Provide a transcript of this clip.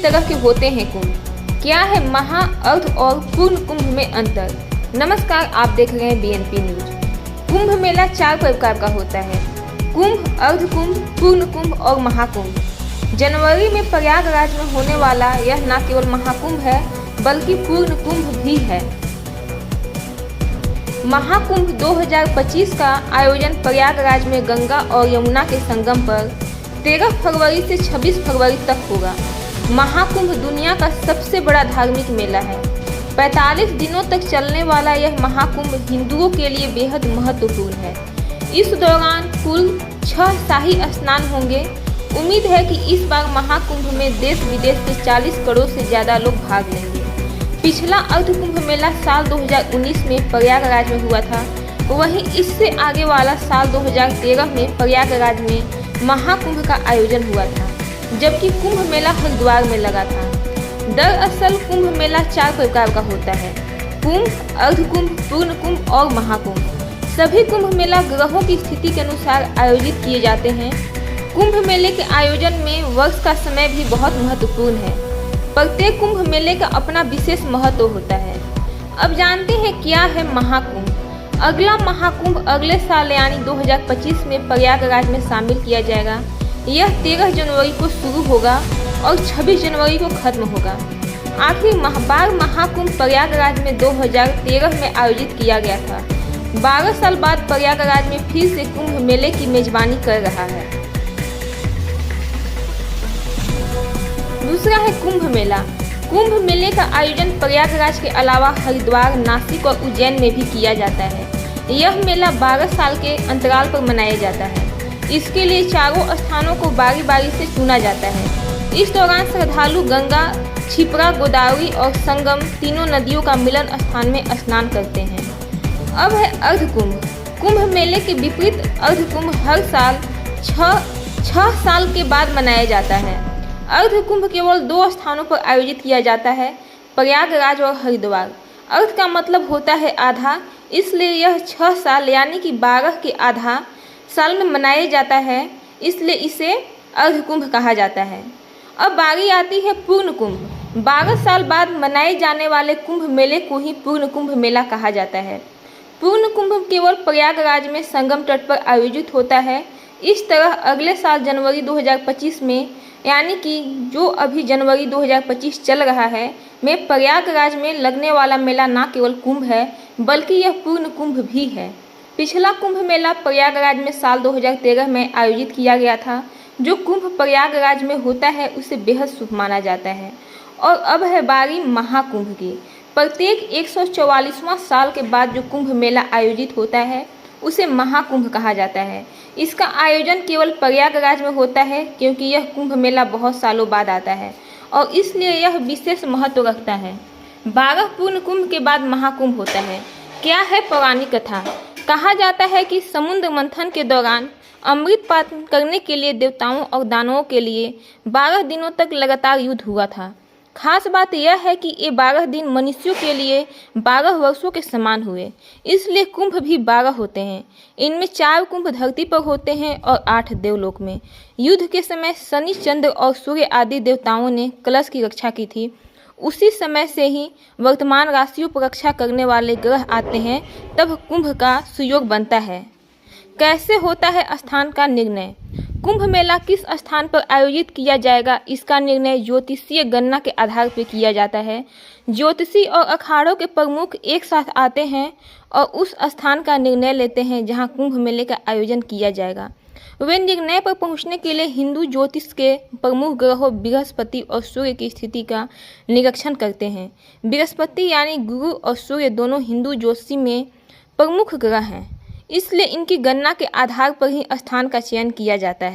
तरह के होते हैं कुंभ? क्या है महा, अर्ध और पूर्ण कुंभ में अंतर? नमस्कार, आप देख रहे हैं बीएनपी न्यूज। कुंभ मेला 4 प्रकार का होता है: कुंभ, अर्ध कुंभ, पूर्ण कुंभ और महाकुंभ। जनवरी में प्रयागराज में होने वाला यह न केवल महाकुंभ है बल्कि पूर्ण कुंभ भी है। महाकुंभ 2025 का आयोजन प्रयागराज में गंगा और यमुना के संगम पर 13 फरवरी से 26 फरवरी तक होगा। महाकुंभ दुनिया का सबसे बड़ा धार्मिक मेला है। 45 दिनों तक चलने वाला यह महाकुंभ हिंदुओं के लिए बेहद महत्वपूर्ण है। इस दौरान कुल 6 शाही स्नान होंगे। उम्मीद है कि इस बार महाकुंभ में देश विदेश के 40 करोड़ से ज़्यादा लोग भाग लेंगे। पिछला अर्ध कुंभ मेला साल 2019 में प्रयागराज में हुआ था। वहीं इससे आगे वाला साल 2013 में प्रयागराज में महाकुंभ का आयोजन हुआ था, जबकि कुंभ मेला हरिद्वार में लगा था। दरअसल कुंभ मेला 4 प्रकार का होता है: कुंभ, अर्ध कुंभ, पूर्ण कुंभ और महाकुंभ। सभी कुंभ मेला ग्रहों की स्थिति के अनुसार आयोजित किए जाते हैं। कुंभ मेले के आयोजन में वर्ष का समय भी बहुत महत्वपूर्ण है। प्रत्येक कुंभ मेले का अपना विशेष महत्व होता है। अब जानते हैं क्या है महाकुंभ। अगला महाकुंभ अगले साल यानी 2025 में प्रयागराज में शामिल किया जाएगा। यह 13 जनवरी को शुरू होगा और 26 जनवरी को खत्म होगा। आखिर बार महाकुंभ प्रयागराज में 2013 में आयोजित किया गया था। 12 साल बाद प्रयागराज में फिर से कुंभ मेले की मेजबानी कर रहा है। दूसरा है कुंभ मेला। कुंभ मेले का आयोजन प्रयागराज के अलावा हरिद्वार, नासिक और उज्जैन में भी किया जाता है। यह मेला 12 साल के अंतराल पर मनाया जाता है। इसके लिए चारों स्थानों को बारी बारी से चुना जाता है। इस दौरान श्रद्धालु गंगा, क्षिप्रा, गोदावरी और संगम तीनों नदियों का मिलन स्थान में स्नान करते हैं। अब है अर्ध कुंभ। कुंभ मेले के विपरीत अर्ध कुंभ हर साल 6 साल के बाद मनाया जाता है। अर्ध कुंभ केवल 2 स्थानों पर आयोजित किया जाता है, प्रयागराज और हरिद्वार। अर्ध का मतलब होता है आधा, इसलिए यह 6 साल यानी कि 12 के आधा साल में मनाया जाता है, इसलिए इसे अर्ध कुंभ कहा जाता है। अब बारी आती है पूर्ण कुंभ। 12 साल बाद मनाए जाने वाले कुंभ मेले को ही पूर्ण कुंभ मेला कहा जाता है। पूर्ण कुंभ केवल प्रयागराज में संगम तट पर आयोजित होता है। इस तरह अगले साल जनवरी 2025 में, यानी कि जो अभी जनवरी 2025 चल रहा है, में प्रयागराज में लगने वाला मेला न केवल कुंभ है बल्कि यह पूर्ण कुंभ भी है। पिछला कुंभ मेला प्रयागराज में साल 2013 में आयोजित किया गया था। जो कुंभ प्रयागराज में होता है उसे बेहद शुभ माना जाता है। और अब है बारी महाकुंभ की। प्रत्येक 144वां साल के बाद जो कुंभ मेला आयोजित होता है उसे महाकुंभ कहा जाता है। इसका आयोजन केवल प्रयागराज में होता है क्योंकि यह कुंभ मेला बहुत सालों बाद आता है और इसलिए यह विशेष महत्व रखता है। 12 पूर्ण कुंभ के बाद महाकुंभ होता है। क्या है पौराणिक कथा? कहा जाता है कि समुद्र मंथन के दौरान अमृत पान करने के लिए देवताओं और दानवों के लिए 12 दिनों तक लगातार युद्ध हुआ था। खास बात यह है कि ये 12 दिन मनुष्यों के लिए 12 वर्षों के समान हुए, इसलिए कुंभ भी 12 होते हैं। इनमें 4 कुंभ धरती पर होते हैं और 8 देवलोक में। युद्ध के समय शनि, चंद्र और सूर्य आदि देवताओं ने कलश की रक्षा की थी। उसी समय से ही वर्तमान राशियों पर रक्षा करने वाले ग्रह आते हैं, तब कुंभ का सुयोग बनता है। कैसे होता है स्थान का निर्णय? कुंभ मेला किस स्थान पर आयोजित किया जाएगा, इसका निर्णय ज्योतिषीय गणना के आधार पर किया जाता है। ज्योतिषी और अखाड़ों के प्रमुख एक साथ आते हैं और उस स्थान का निर्णय लेते हैं जहां कुंभ मेले का आयोजन किया जाएगा। वे निर्णय पर पहुंचने के लिए हिंदू ज्योतिष के प्रमुख ग्रहों बृहस्पति और सूर्य की स्थिति का निरीक्षण करते हैं। बृहस्पति यानी गुरु और सूर्य दोनों हिंदू ज्योतिषी में प्रमुख ग्रह हैं, इसलिए इनकी गणना के आधार पर ही स्थान का चयन किया जाता है।